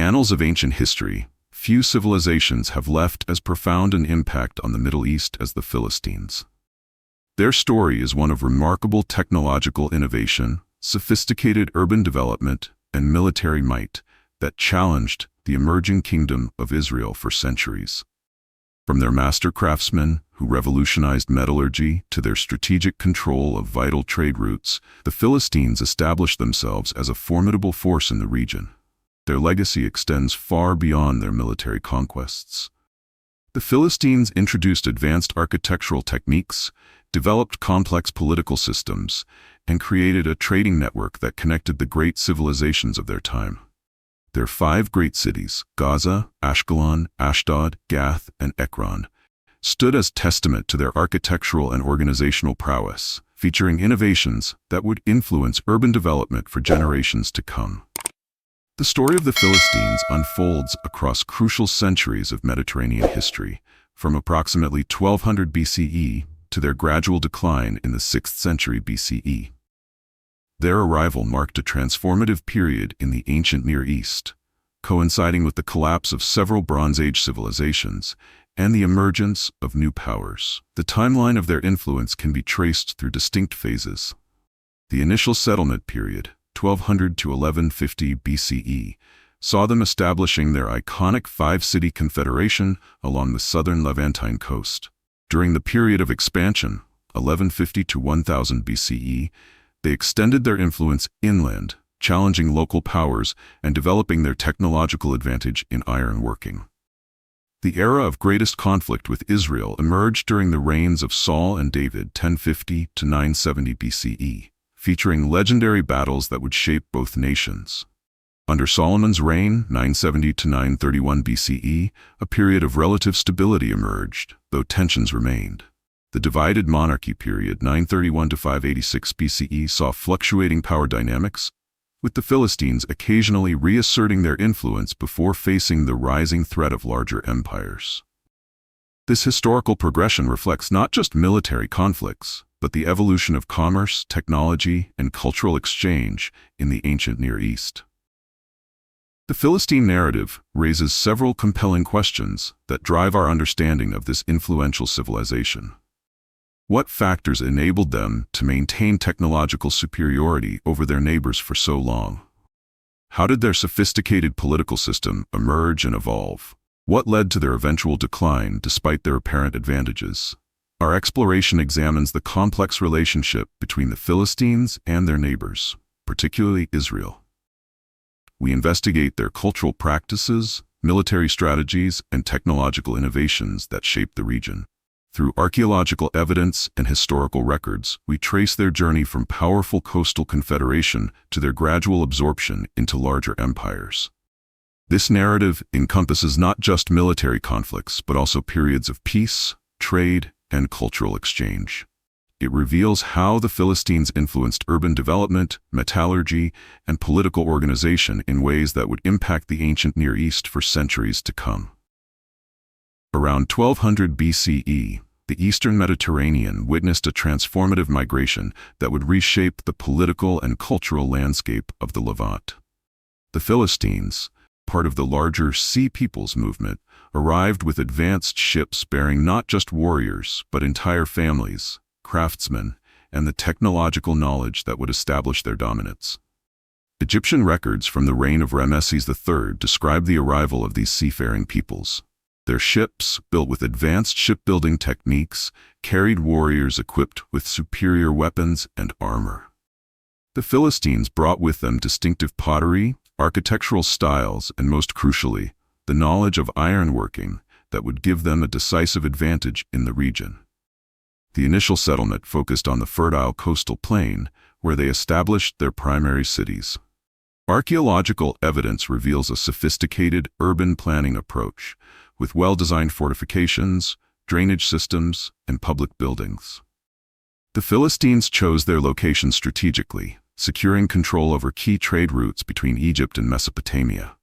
annals of ancient history, few civilizations have left as profound an impact on the Middle East as the Philistines. Their story is one of remarkable technological innovation, sophisticated urban development, and military might that challenged the emerging kingdom of Israel for centuries. From their master craftsmen, who revolutionized metallurgy, to their strategic control of vital trade routes, the Philistines established themselves as a formidable force in the region. Their legacy extends far beyond their military conquests. The Philistines introduced advanced architectural techniques, developed complex political systems, and created a trading network that connected the great civilizations of their time. Their 5 great cities, Gaza, Ashkelon, Ashdod, Gath, and Ekron, stood as testament to their architectural and organizational prowess, featuring innovations that would influence urban development for generations to come. The story of the Philistines unfolds across crucial centuries of Mediterranean history, from approximately 1200 BCE to their gradual decline in the 6th century BCE. Their arrival marked a transformative period in the ancient Near East, coinciding with the collapse of several Bronze Age civilizations and the emergence of new powers. The timeline of their influence can be traced through distinct phases. The initial settlement period, 1200 to 1150 BCE, saw them establishing their iconic 5-city confederation along the southern Levantine coast. During the period of expansion, 1150 to 1000 BCE, they extended their influence inland, challenging local powers and developing their technological advantage in ironworking. The era of greatest conflict with Israel emerged during the reigns of Saul and David, 1050 to 970 BCE, featuring legendary battles that would shape both nations. Under Solomon's reign, 970 to 931 BCE, a period of relative stability emerged, though tensions remained. The divided monarchy period, 931 to 586 BCE, saw fluctuating power dynamics, with the Philistines occasionally reasserting their influence before facing the rising threat of larger empires. This historical progression reflects not just military conflicts, but the evolution of commerce, technology, and cultural exchange in the ancient Near East. The Philistine narrative raises several compelling questions that drive our understanding of this influential civilization. What factors enabled them to maintain technological superiority over their neighbors for so long? How did their sophisticated political system emerge and evolve? What led to their eventual decline despite their apparent advantages? Our exploration examines the complex relationship between the Philistines and their neighbors, particularly Israel. We investigate their cultural practices, military strategies, and technological innovations that shaped the region. Through archaeological evidence and historical records, we trace their journey from powerful coastal confederation to their gradual absorption into larger empires. This narrative encompasses not just military conflicts, but also periods of peace, trade, and cultural exchange. It reveals how the Philistines influenced urban development, metallurgy, and political organization in ways that would impact the ancient Near East for centuries to come. Around 1200 BCE, the Eastern Mediterranean witnessed a transformative migration that would reshape the political and cultural landscape of the Levant. The Philistines, part of the larger Sea Peoples movement, arrived with advanced ships bearing not just warriors, but entire families, craftsmen, and the technological knowledge that would establish their dominance. Egyptian records from the reign of Ramesses III describe the arrival of these seafaring peoples. Their ships, built with advanced shipbuilding techniques, carried warriors equipped with superior weapons and armor. The Philistines brought with them distinctive pottery, architectural styles, and most crucially, the knowledge of ironworking that would give them a decisive advantage in the region. The initial settlement focused on the fertile coastal plain, where they established their primary cities. Archaeological evidence reveals a sophisticated urban planning approach, with well-designed fortifications, drainage systems, and public buildings. The Philistines chose their location strategically, securing control over key trade routes between Egypt and Mesopotamia.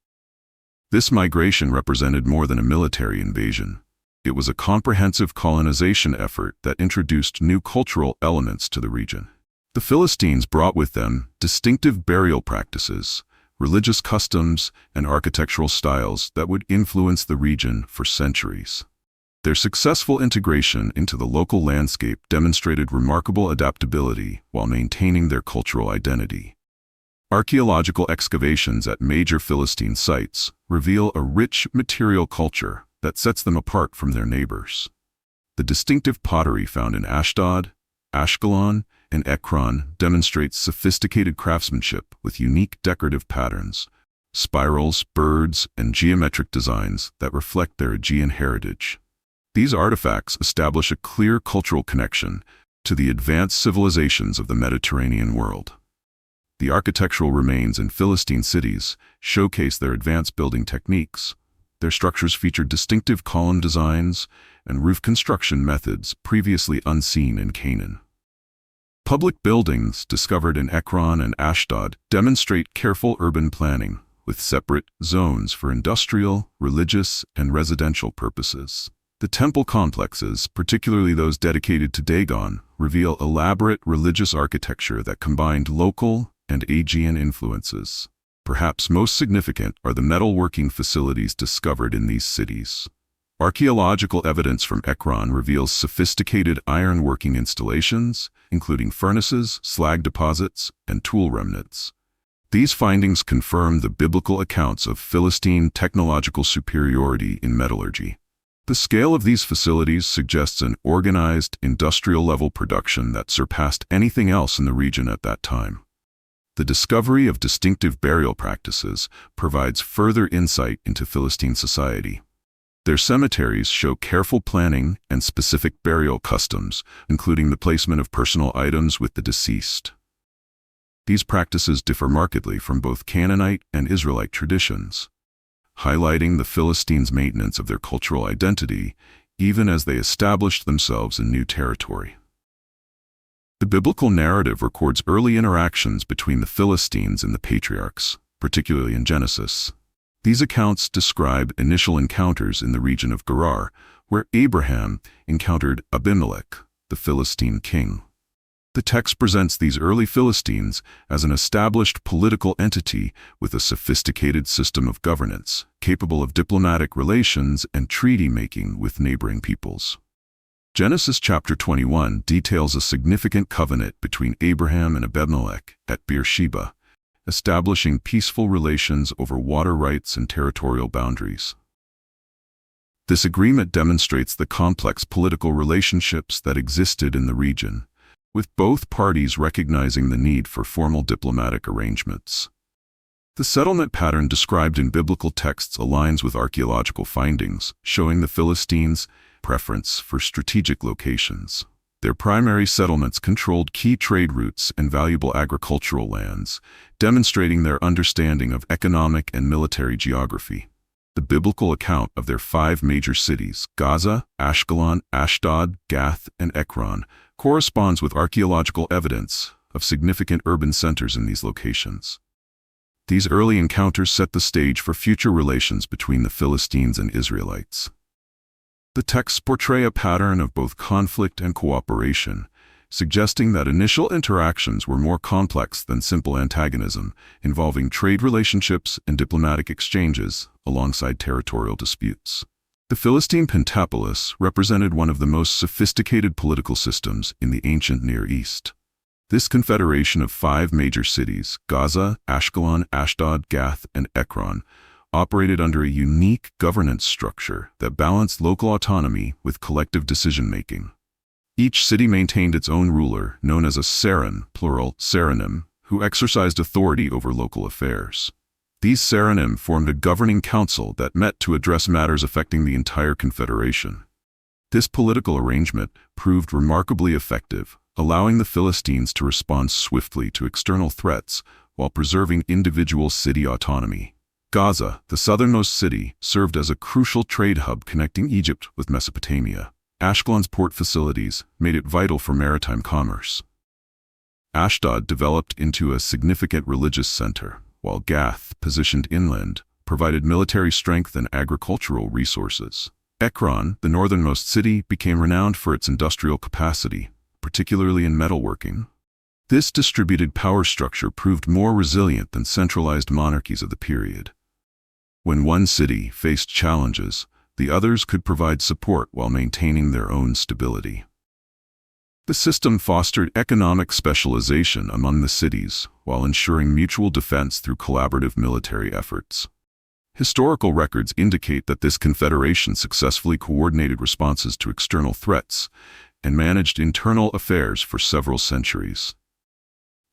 This migration represented more than a military invasion. It was a comprehensive colonization effort that introduced new cultural elements to the region. The Philistines brought with them distinctive burial practices, religious customs, and architectural styles that would influence the region for centuries. Their successful integration into the local landscape demonstrated remarkable adaptability while maintaining their cultural identity. Archaeological excavations at major Philistine sites reveal a rich material culture that sets them apart from their neighbors. The distinctive pottery found in Ashdod, Ashkelon, and Ekron demonstrates sophisticated craftsmanship with unique decorative patterns, spirals, birds, and geometric designs that reflect their Aegean heritage. These artifacts establish a clear cultural connection to the advanced civilizations of the Mediterranean world. The architectural remains in Philistine cities showcase their advanced building techniques. Their structures feature distinctive column designs and roof construction methods previously unseen in Canaan. Public buildings discovered in Ekron and Ashdod demonstrate careful urban planning, with separate zones for industrial, religious, and residential purposes. The temple complexes, particularly those dedicated to Dagon, reveal elaborate religious architecture that combined local and Aegean influences. Perhaps most significant are the metalworking facilities discovered in these cities. Archaeological evidence from Ekron reveals sophisticated ironworking installations, including furnaces, slag deposits, and tool remnants. These findings confirm the biblical accounts of Philistine technological superiority in metallurgy. The scale of these facilities suggests an organized, industrial-level production that surpassed anything else in the region at that time. The discovery of distinctive burial practices provides further insight into Philistine society. Their cemeteries show careful planning and specific burial customs, including the placement of personal items with the deceased. These practices differ markedly from both Canaanite and Israelite traditions, highlighting the Philistines' maintenance of their cultural identity even as they established themselves in new territory. The biblical narrative records early interactions between the Philistines and the patriarchs, particularly in Genesis. These accounts describe initial encounters in the region of Gerar, where Abraham encountered Abimelech, the Philistine king. The text presents these early Philistines as an established political entity with a sophisticated system of governance, capable of diplomatic relations and treaty-making with neighboring peoples. Genesis chapter 21 details a significant covenant between Abraham and Abimelech at Beersheba, establishing peaceful relations over water rights and territorial boundaries. This agreement demonstrates the complex political relationships that existed in the region, with both parties recognizing the need for formal diplomatic arrangements. The settlement pattern described in biblical texts aligns with archaeological findings, showing the Philistines' preference for strategic locations. Their primary settlements controlled key trade routes and valuable agricultural lands, demonstrating their understanding of economic and military geography. The biblical account of their 5 major cities, Gaza, Ashkelon, Ashdod, Gath, and Ekron, corresponds with archaeological evidence of significant urban centers in these locations. These early encounters set the stage for future relations between the Philistines and Israelites. The texts portray a pattern of both conflict and cooperation, suggesting that initial interactions were more complex than simple antagonism, involving trade relationships and diplomatic exchanges alongside territorial disputes. The Philistine Pentapolis represented one of the most sophisticated political systems in the ancient Near East. This confederation of 5 major cities, Gaza, Ashkelon, Ashdod, Gath, and Ekron, operated under a unique governance structure that balanced local autonomy with collective decision-making. Each city maintained its own ruler, known as a saran, plural, saranim, who exercised authority over local affairs. These saranim formed a governing council that met to address matters affecting the entire confederation. This political arrangement proved remarkably effective, allowing the Philistines to respond swiftly to external threats while preserving individual city autonomy. Gaza, the southernmost city, served as a crucial trade hub connecting Egypt with Mesopotamia. Ashkelon's port facilities made it vital for maritime commerce. Ashdod developed into a significant religious center, while Gath, positioned inland, provided military strength and agricultural resources. Ekron, the northernmost city, became renowned for its industrial capacity, particularly in metalworking. This distributed power structure proved more resilient than centralized monarchies of the period. When one city faced challenges, the others could provide support while maintaining their own stability. The system fostered economic specialization among the cities while ensuring mutual defense through collaborative military efforts. Historical records indicate that this confederation successfully coordinated responses to external threats and managed internal affairs for several centuries.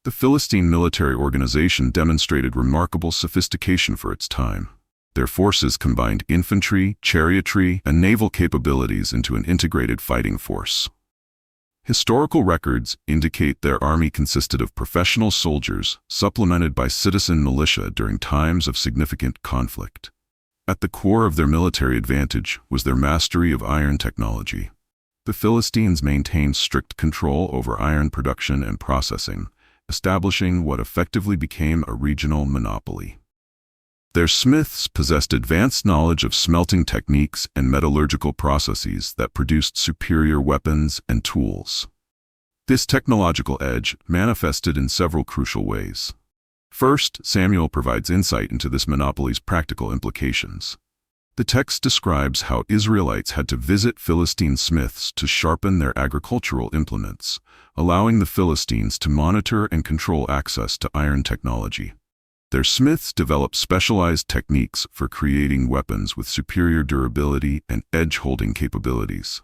The Philistine military organization demonstrated remarkable sophistication for its time. Their forces combined infantry, chariotry, and naval capabilities into an integrated fighting force. Historical records indicate their army consisted of professional soldiers supplemented by citizen militia during times of significant conflict. At the core of their military advantage was their mastery of iron technology. The Philistines maintained strict control over iron production and processing, establishing what effectively became a regional monopoly. Their smiths possessed advanced knowledge of smelting techniques and metallurgical processes that produced superior weapons and tools. This technological edge manifested in several crucial ways. First, Samuel provides insight into this monopoly's practical implications. The text describes how Israelites had to visit Philistine smiths to sharpen their agricultural implements, allowing the Philistines to monitor and control access to iron technology. Their smiths developed specialized techniques for creating weapons with superior durability and edge-holding capabilities.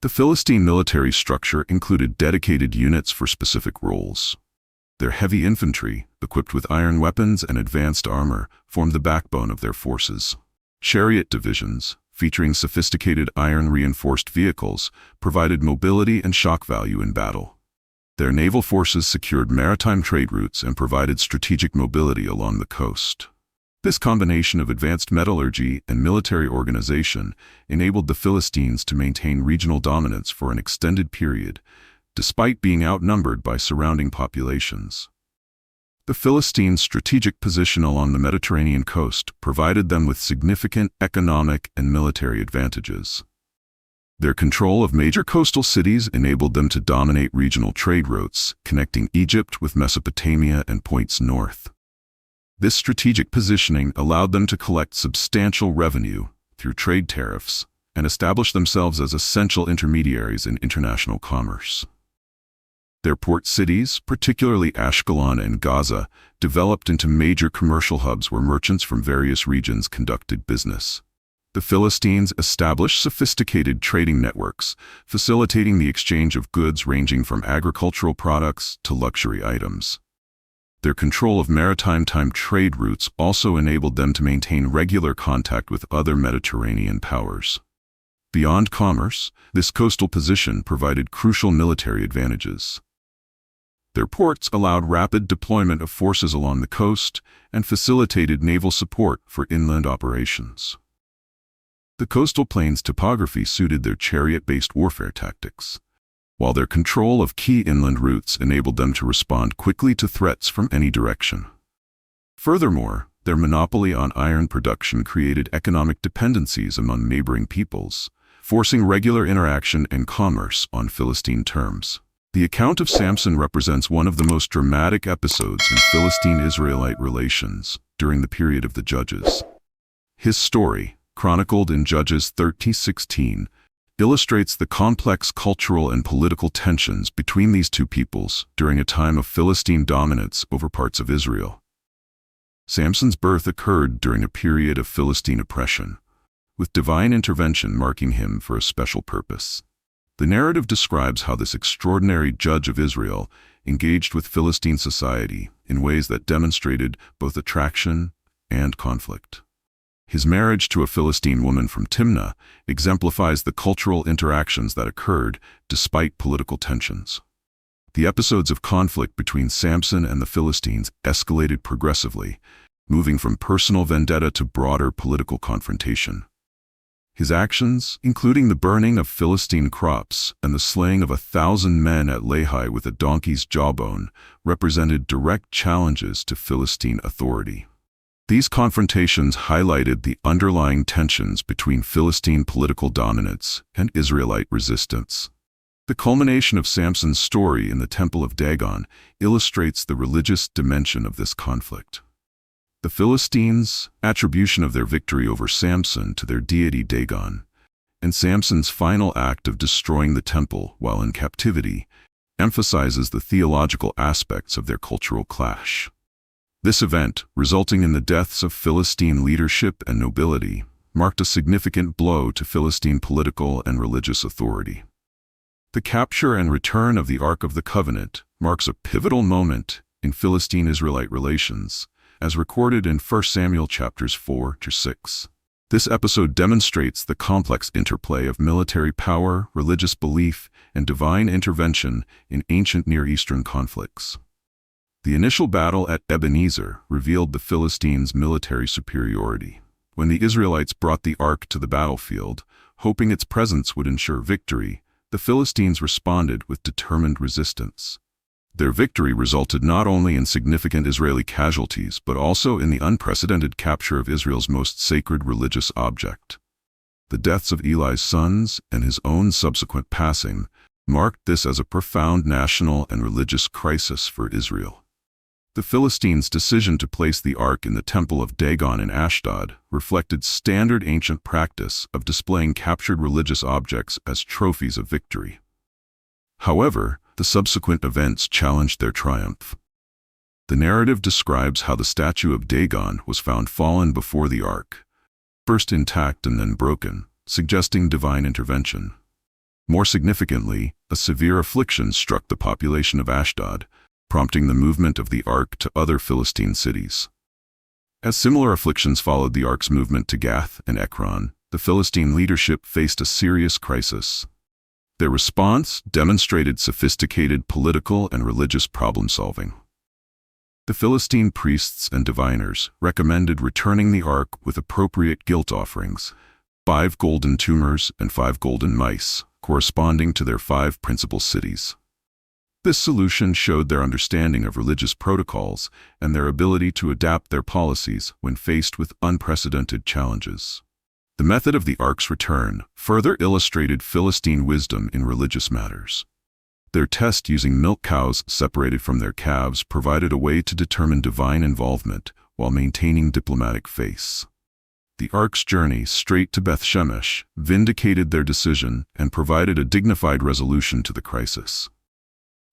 The Philistine military structure included dedicated units for specific roles. Their heavy infantry, equipped with iron weapons and advanced armor, formed the backbone of their forces. Chariot divisions, featuring sophisticated iron-reinforced vehicles, provided mobility and shock value in battle. Their naval forces secured maritime trade routes and provided strategic mobility along the coast. This combination of advanced metallurgy and military organization enabled the Philistines to maintain regional dominance for an extended period, despite being outnumbered by surrounding populations. The Philistines' strategic position along the Mediterranean coast provided them with significant economic and military advantages. Their control of major coastal cities enabled them to dominate regional trade routes, connecting Egypt with Mesopotamia and points north. This strategic positioning allowed them to collect substantial revenue through trade tariffs and establish themselves as essential intermediaries in international commerce. Their port cities, particularly Ashkelon and Gaza, developed into major commercial hubs where merchants from various regions conducted business. The Philistines established sophisticated trading networks, facilitating the exchange of goods ranging from agricultural products to luxury items. Their control of maritime trade routes also enabled them to maintain regular contact with other Mediterranean powers. Beyond commerce, this coastal position provided crucial military advantages. Their ports allowed rapid deployment of forces along the coast and facilitated naval support for inland operations. The coastal plains topography suited their chariot-based warfare tactics, while their control of key inland routes enabled them to respond quickly to threats from any direction. Furthermore, their monopoly on iron production created economic dependencies among neighboring peoples, forcing regular interaction and commerce on Philistine terms. The account of Samson represents one of the most dramatic episodes in Philistine-Israelite relations during the period of the Judges. His story, chronicled in Judges 30:16, illustrates the complex cultural and political tensions between these two peoples during a time of Philistine dominance over parts of Israel. Samson's birth occurred during a period of Philistine oppression, with divine intervention marking him for a special purpose. The narrative describes how this extraordinary judge of Israel engaged with Philistine society in ways that demonstrated both attraction and conflict. His marriage to a Philistine woman from Timnah exemplifies the cultural interactions that occurred despite political tensions. The episodes of conflict between Samson and the Philistines escalated progressively, moving from personal vendetta to broader political confrontation. His actions, including the burning of Philistine crops and the slaying of 1,000 men at Lehi with a donkey's jawbone, represented direct challenges to Philistine authority. These confrontations highlighted the underlying tensions between Philistine political dominance and Israelite resistance. The culmination of Samson's story in the Temple of Dagon illustrates the religious dimension of this conflict. The Philistines' attribution of their victory over Samson to their deity Dagon, and Samson's final act of destroying the temple while in captivity, emphasizes the theological aspects of their cultural clash. This event, resulting in the deaths of Philistine leadership and nobility, marked a significant blow to Philistine political and religious authority. The capture and return of the Ark of the Covenant marks a pivotal moment in Philistine-Israelite relations, as recorded in 1 Samuel chapters 4-6. This episode demonstrates the complex interplay of military power, religious belief, and divine intervention in ancient Near Eastern conflicts. The initial battle at Ebenezer revealed the Philistines' military superiority. When the Israelites brought the ark to the battlefield, hoping its presence would ensure victory, the Philistines responded with determined resistance. Their victory resulted not only in significant Israeli casualties, but also in the unprecedented capture of Israel's most sacred religious object. The deaths of Eli's sons and his own subsequent passing marked this as a profound national and religious crisis for Israel. The Philistines' decision to place the ark in the Temple of Dagon in Ashdod reflected standard ancient practice of displaying captured religious objects as trophies of victory. However, the subsequent events challenged their triumph. The narrative describes how the statue of Dagon was found fallen before the ark, first intact and then broken, suggesting divine intervention. More significantly, a severe affliction struck the population of Ashdod, prompting the movement of the ark to other Philistine cities. As similar afflictions followed the ark's movement to Gath and Ekron, the Philistine leadership faced a serious crisis. Their response demonstrated sophisticated political and religious problem-solving. The Philistine priests and diviners recommended returning the ark with appropriate guilt offerings, 5 golden tumors and 5 golden mice, corresponding to their 5 principal cities. This solution showed their understanding of religious protocols and their ability to adapt their policies when faced with unprecedented challenges. The method of the ark's return further illustrated Philistine wisdom in religious matters. Their test using milk cows separated from their calves provided a way to determine divine involvement while maintaining diplomatic face. The ark's journey straight to Beth Shemesh vindicated their decision and provided a dignified resolution to the crisis.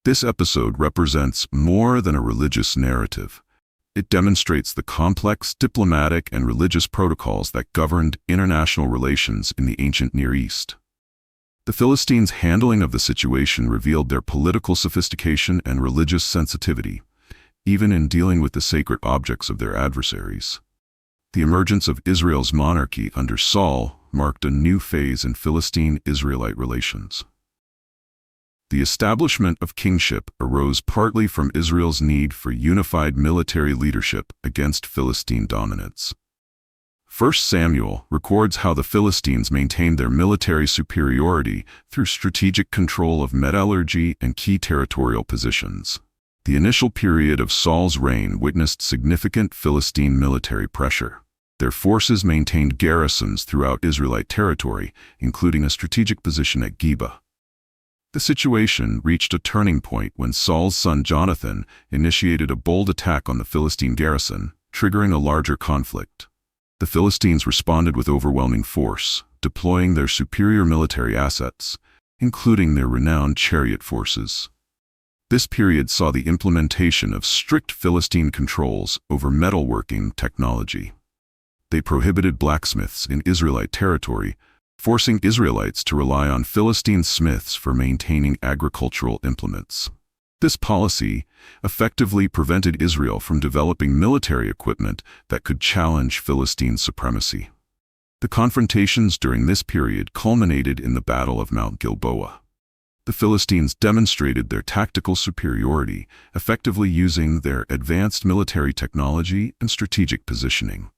This episode represents more than a religious narrative. It demonstrates the complex diplomatic and religious protocols that governed international relations in the ancient Near East. The Philistines' handling of the situation revealed their political sophistication and religious sensitivity, even in dealing with the sacred objects of their adversaries. The emergence of Israel's monarchy under Saul marked a new phase in Philistine-Israelite relations. The establishment of kingship arose partly from Israel's need for unified military leadership against Philistine dominance. 1 Samuel records how the Philistines maintained their military superiority through strategic control of metallurgy and key territorial positions. The initial period of Saul's reign witnessed significant Philistine military pressure. Their forces maintained garrisons throughout Israelite territory, including a strategic position at Geba. The situation reached a turning point when Saul's son Jonathan initiated a bold attack on the Philistine garrison, triggering a larger conflict. The Philistines responded with overwhelming force, deploying their superior military assets, including their renowned chariot forces. This period saw the implementation of strict Philistine controls over metalworking technology. They prohibited blacksmiths in Israelite territory, forcing Israelites to rely on Philistine smiths for maintaining agricultural implements. This policy effectively prevented Israel from developing military equipment that could challenge Philistine supremacy. The confrontations during this period culminated in the Battle of Mount Gilboa. The Philistines demonstrated their tactical superiority, effectively using their advanced military technology and strategic positioning.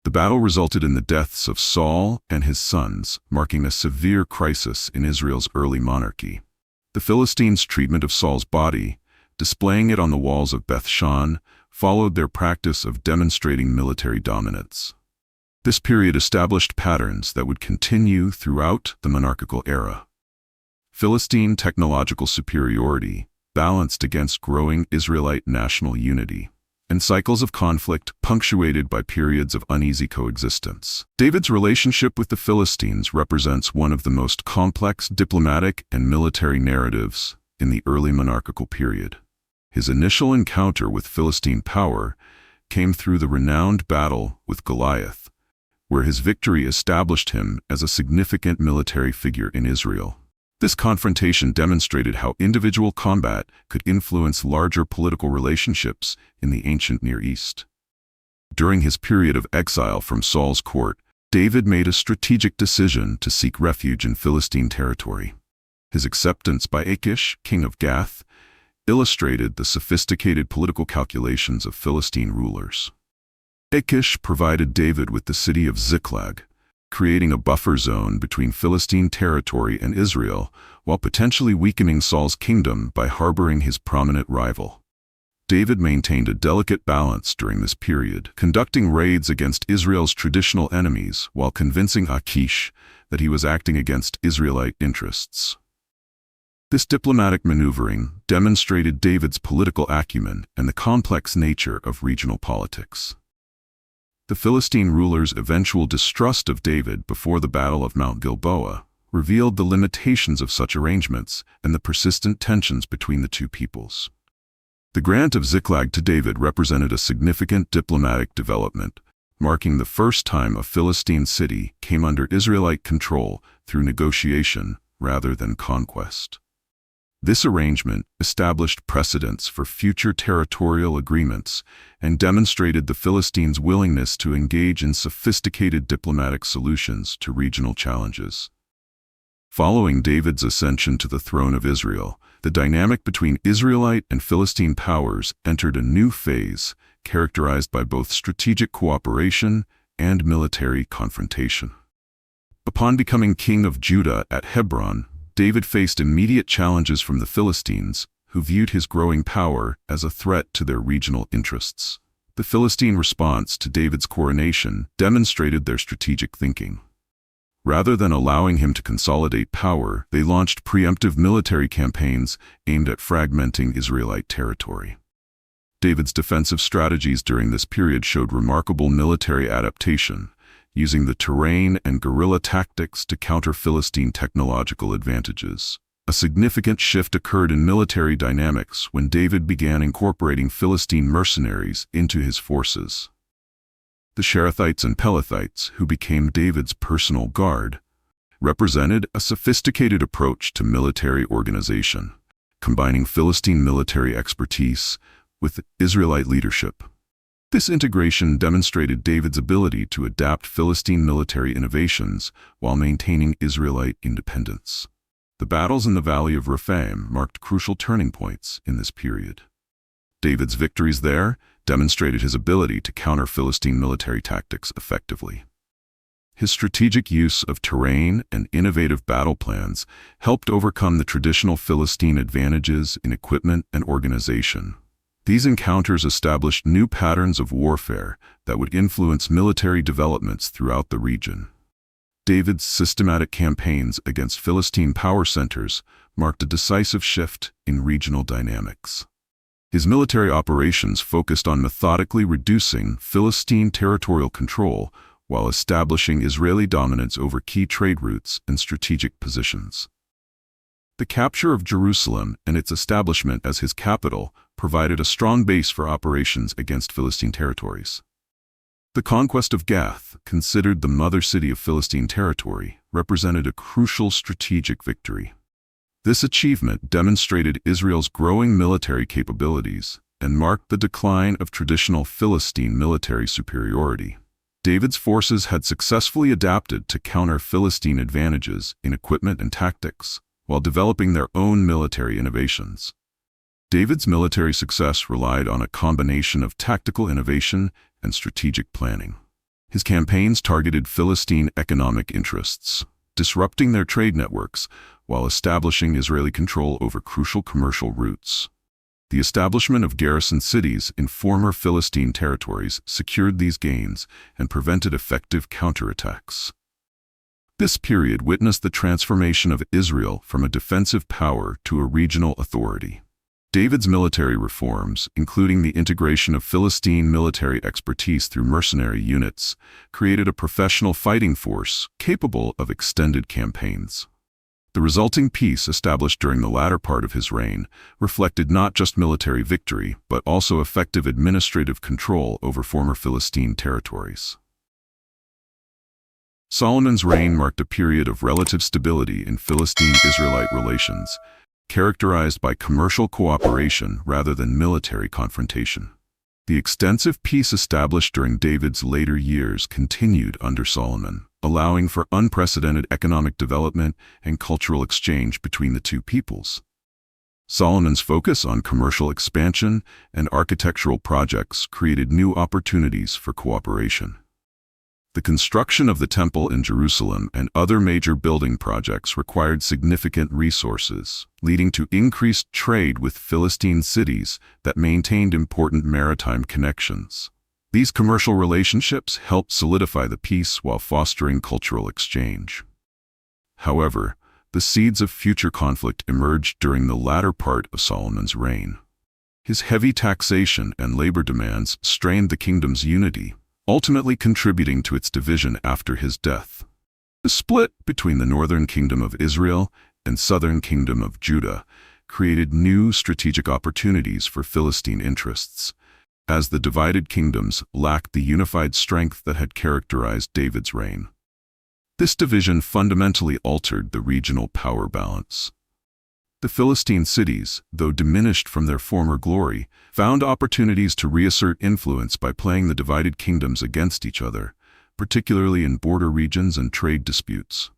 The battle resulted in the deaths of Saul and his sons, marking a severe crisis in Israel's early monarchy. The Philistines' treatment of Saul's body, displaying it on the walls of Beth Shan, followed their practice of demonstrating military dominance. This period established patterns that would continue throughout the monarchical era. Philistine technological superiority balanced against growing Israelite national unity, and cycles of conflict punctuated by periods of uneasy coexistence. David's relationship with the Philistines represents one of the most complex diplomatic and military narratives in the early monarchical period. His initial encounter with Philistine power came through the renowned battle with Goliath, where his victory established him as a significant military figure in Israel. This confrontation demonstrated how individual combat could influence larger political relationships in the ancient Near East. During his period of exile from Saul's court, David made a strategic decision to seek refuge in Philistine territory. His acceptance by Achish, king of Gath, illustrated the sophisticated political calculations of Philistine rulers. Achish provided David with the city of Ziklag, creating a buffer zone between Philistine territory and Israel, while potentially weakening Saul's kingdom by harboring his prominent rival. David maintained a delicate balance during this period, conducting raids against Israel's traditional enemies while convincing Achish that he was acting against Israelite interests. This diplomatic maneuvering demonstrated David's political acumen and the complex nature of regional politics. The Philistine rulers' eventual distrust of David before the Battle of Mount Gilboa revealed the limitations of such arrangements and the persistent tensions between the two peoples. The grant of Ziklag to David represented a significant diplomatic development, marking the first time a Philistine city came under Israelite control through negotiation rather than conquest. This arrangement established precedents for future territorial agreements and demonstrated the Philistines' willingness to engage in sophisticated diplomatic solutions to regional challenges. Following David's ascension to the throne of Israel, the dynamic between Israelite and Philistine powers entered a new phase, characterized by both strategic cooperation and military confrontation. Upon becoming king of Judah at Hebron, David faced immediate challenges from the Philistines, who viewed his growing power as a threat to their regional interests. The Philistine response to David's coronation demonstrated their strategic thinking. Rather than allowing him to consolidate power, they launched preemptive military campaigns aimed at fragmenting Israelite territory. David's defensive strategies during this period showed remarkable military adaptation, using the terrain and guerrilla tactics to counter Philistine technological advantages. A significant shift occurred in military dynamics when David began incorporating Philistine mercenaries into his forces. The Sherethites and Pelethites, who became David's personal guard, represented a sophisticated approach to military organization, combining Philistine military expertise with Israelite leadership. This integration demonstrated David's ability to adapt Philistine military innovations while maintaining Israelite independence. The battles in the Valley of Rephaim marked crucial turning points in this period. David's victories there demonstrated his ability to counter Philistine military tactics effectively. His strategic use of terrain and innovative battle plans helped overcome the traditional Philistine advantages in equipment and organization. These encounters established new patterns of warfare that would influence military developments throughout the region. David's systematic campaigns against Philistine power centers marked a decisive shift in regional dynamics. His military operations focused on methodically reducing Philistine territorial control while establishing Israeli dominance over key trade routes and strategic positions. The capture of Jerusalem and its establishment as his capital provided a strong base for operations against Philistine territories. The conquest of Gath, considered the mother city of Philistine territory, represented a crucial strategic victory. This achievement demonstrated Israel's growing military capabilities and marked the decline of traditional Philistine military superiority. David's forces had successfully adapted to counter Philistine advantages in equipment and tactics, while developing their own military innovations. David's military success relied on a combination of tactical innovation and strategic planning. His campaigns targeted Philistine economic interests, disrupting their trade networks while establishing Israeli control over crucial commercial routes. The establishment of garrison cities in former Philistine territories secured these gains and prevented effective counterattacks. This period witnessed the transformation of Israel from a defensive power to a regional authority. David's military reforms, including the integration of Philistine military expertise through mercenary units, created a professional fighting force capable of extended campaigns. The resulting peace established during the latter part of his reign reflected not just military victory, but also effective administrative control over former Philistine territories. Solomon's reign marked a period of relative stability in Philistine-Israelite relations, characterized by commercial cooperation rather than military confrontation. The extensive peace established during David's later years continued under Solomon, allowing for unprecedented economic development and cultural exchange between the two peoples. Solomon's focus on commercial expansion and architectural projects created new opportunities for cooperation. The construction of the Temple in Jerusalem and other major building projects required significant resources, leading to increased trade with Philistine cities that maintained important maritime connections. These commercial relationships helped solidify the peace while fostering cultural exchange. However, the seeds of future conflict emerged during the latter part of Solomon's reign. His heavy taxation and labor demands strained the kingdom's unity, ultimately contributing to its division after his death. The split between the northern kingdom of Israel and southern kingdom of Judah created new strategic opportunities for Philistine interests, as the divided kingdoms lacked the unified strength that had characterized David's reign. This division fundamentally altered the regional power balance. The Philistine cities, though diminished from their former glory, found opportunities to reassert influence by playing the divided kingdoms against each other, particularly in border regions and trade disputes.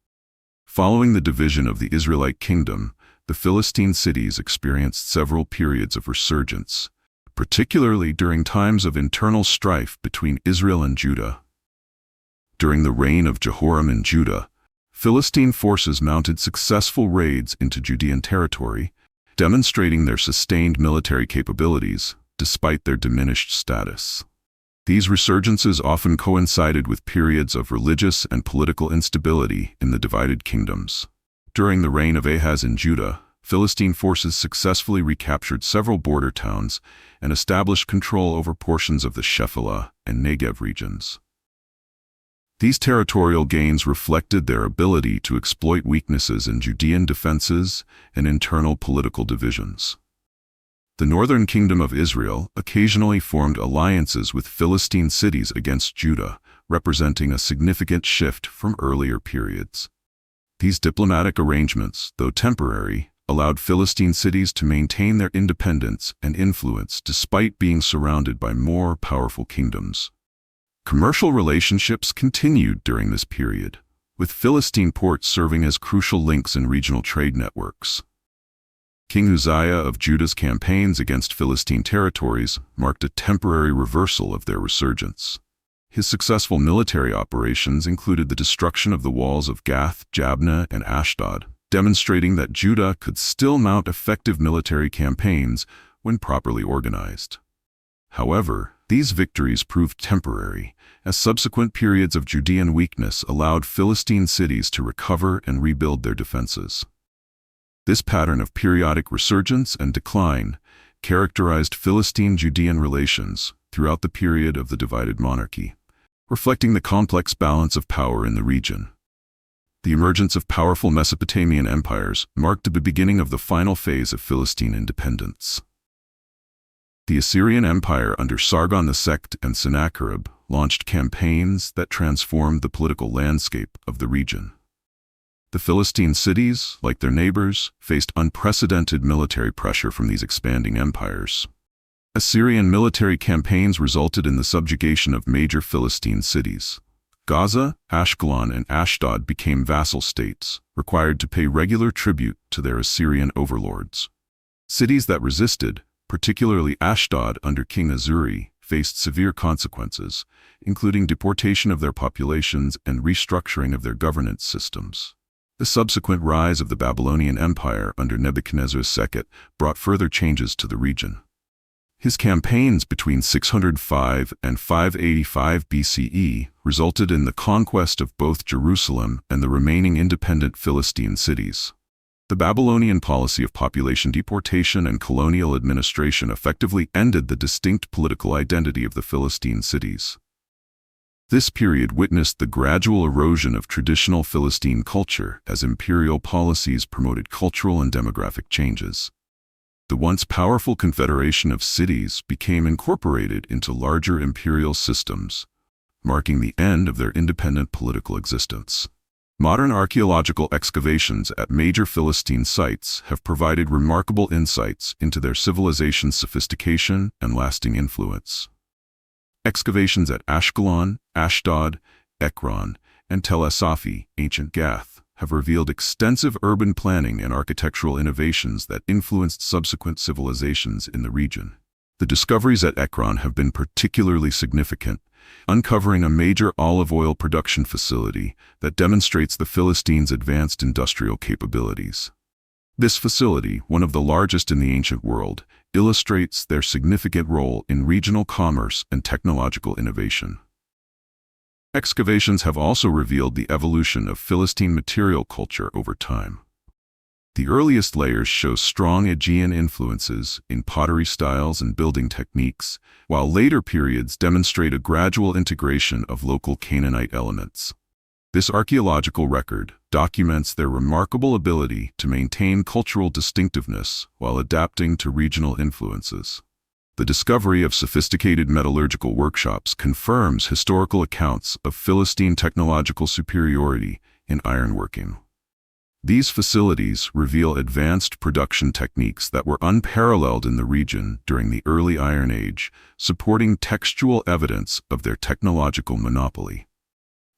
Following the division of the Israelite kingdom, the Philistine cities experienced several periods of resurgence, particularly during times of internal strife between Israel and Judah. During the reign of Jehoram in Judah, Philistine forces mounted successful raids into Judean territory, demonstrating their sustained military capabilities despite their diminished status. These resurgences often coincided with periods of religious and political instability in the divided kingdoms. During the reign of Ahaz in Judah, Philistine forces successfully recaptured several border towns and established control over portions of the Shephelah and Negev regions. These territorial gains reflected their ability to exploit weaknesses in Judean defenses and internal political divisions. The northern kingdom of Israel occasionally formed alliances with Philistine cities against Judah, representing a significant shift from earlier periods. These diplomatic arrangements, though temporary, allowed Philistine cities to maintain their independence and influence despite being surrounded by more powerful kingdoms. Commercial relationships continued during this period, with Philistine ports serving as crucial links in regional trade networks. King Uzziah of Judah's campaigns against Philistine territories marked a temporary reversal of their resurgence. His successful military operations included the destruction of the walls of Gath, Jabneh, and Ashdod, demonstrating that Judah could still mount effective military campaigns when properly organized. However, these victories proved temporary, as subsequent periods of Judean weakness allowed Philistine cities to recover and rebuild their defenses. This pattern of periodic resurgence and decline characterized Philistine-Judean relations throughout the period of the divided monarchy, reflecting the complex balance of power in the region. The emergence of powerful Mesopotamian empires marked the beginning of the final phase of Philistine independence. The Assyrian Empire under Sargon II and Sennacherib launched campaigns that transformed the political landscape of the region. The Philistine cities, like their neighbors, faced unprecedented military pressure from these expanding empires. Assyrian military campaigns resulted in the subjugation of major Philistine cities. Gaza, Ashkelon, and Ashdod became vassal states, required to pay regular tribute to their Assyrian overlords. Cities that resisted, particularly Ashdod under King Azuri, faced severe consequences, including deportation of their populations and restructuring of their governance systems. The subsequent rise of the Babylonian Empire under Nebuchadnezzar II brought further changes to the region. His campaigns between 605 and 585 BCE resulted in the conquest of both Jerusalem and the remaining independent Philistine cities. The Babylonian policy of population deportation and colonial administration effectively ended the distinct political identity of the Philistine cities. This period witnessed the gradual erosion of traditional Philistine culture as imperial policies promoted cultural and demographic changes. The once powerful confederation of cities became incorporated into larger imperial systems, marking the end of their independent political existence. Modern archaeological excavations at major Philistine sites have provided remarkable insights into their civilization's sophistication and lasting influence. Excavations at Ashkelon, Ashdod, Ekron, and Tel Asafi, ancient Gath, have revealed extensive urban planning and architectural innovations that influenced subsequent civilizations in the region. The discoveries at Ekron have been particularly significant, uncovering a major olive oil production facility that demonstrates the Philistines' advanced industrial capabilities. This facility, one of the largest in the ancient world, illustrates their significant role in regional commerce and technological innovation. Excavations have also revealed the evolution of Philistine material culture over time. The earliest layers show strong Aegean influences in pottery styles and building techniques, while later periods demonstrate a gradual integration of local Canaanite elements. This archaeological record documents their remarkable ability to maintain cultural distinctiveness while adapting to regional influences. The discovery of sophisticated metallurgical workshops confirms historical accounts of Philistine technological superiority in ironworking. These facilities reveal advanced production techniques that were unparalleled in the region during the early Iron Age, supporting textual evidence of their technological monopoly.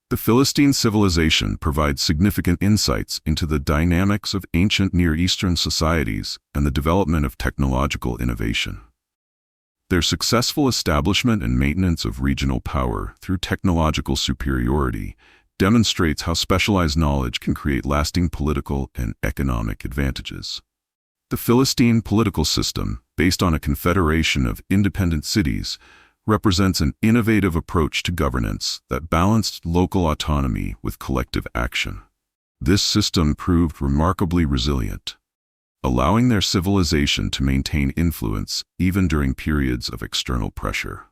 The Philistine civilization provides significant insights into the dynamics of ancient Near Eastern societies and the development of technological innovation. Their successful establishment and maintenance of regional power through technological superiority demonstrates how specialized knowledge can create lasting political and economic advantages. The Philistine political system, based on a confederation of independent cities, represents an innovative approach to governance that balanced local autonomy with collective action. This system proved remarkably resilient, allowing their civilization to maintain influence even during periods of external pressure.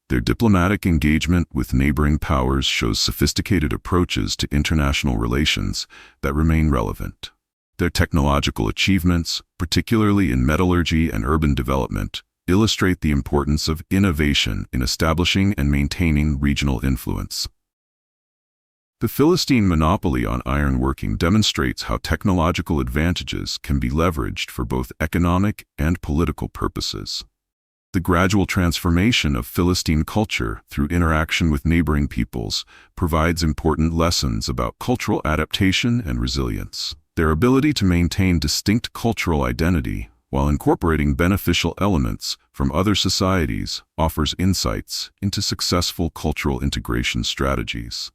Their diplomatic engagement with neighboring powers shows sophisticated approaches to international relations that remain relevant. Their technological achievements, particularly in metallurgy and urban development, illustrate the importance of innovation in establishing and maintaining regional influence. The Philistine monopoly on ironworking demonstrates how technological advantages can be leveraged for both economic and political purposes. The gradual transformation of Philistine culture through interaction with neighboring peoples provides important lessons about cultural adaptation and resilience. Their ability to maintain distinct cultural identity while incorporating beneficial elements from other societies offers insights into successful cultural integration strategies.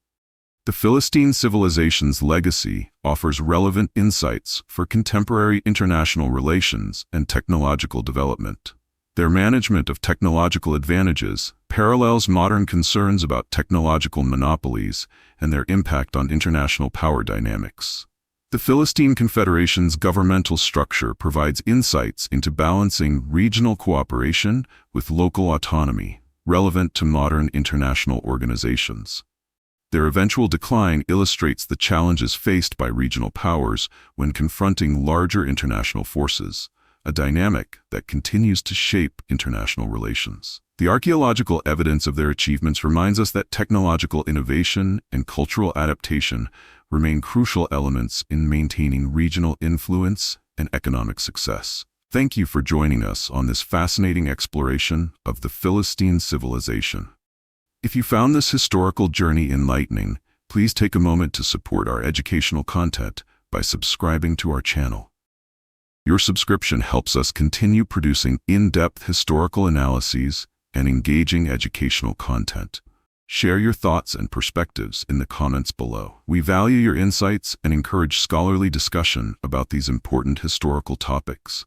The Philistine civilization's legacy offers relevant insights for contemporary international relations and technological development. Their management of technological advantages parallels modern concerns about technological monopolies and their impact on international power dynamics. The Philistine Confederation's governmental structure provides insights into balancing regional cooperation with local autonomy, relevant to modern international organizations. Their eventual decline illustrates the challenges faced by regional powers when confronting larger international forces, a dynamic that continues to shape international relations. The archaeological evidence of their achievements reminds us that technological innovation and cultural adaptation remain crucial elements in maintaining regional influence and economic success. Thank you for joining us on this fascinating exploration of the Philistine civilization. If you found this historical journey enlightening, please take a moment to support our educational content by subscribing to our channel. Your subscription helps us continue producing in-depth historical analyses and engaging educational content. Share your thoughts and perspectives in the comments below. We value your insights and encourage scholarly discussion about these important historical topics.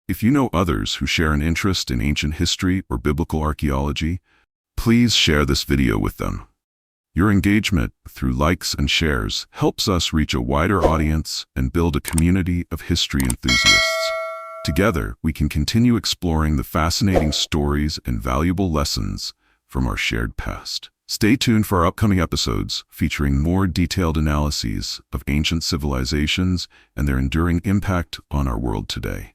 If you know others who share an interest in ancient history or biblical archaeology, please share this video with them. Your engagement, through likes and shares, helps us reach a wider audience and build a community of history enthusiasts. Together, we can continue exploring the fascinating stories and valuable lessons from our shared past. Stay tuned for our upcoming episodes featuring more detailed analyses of ancient civilizations and their enduring impact on our world today.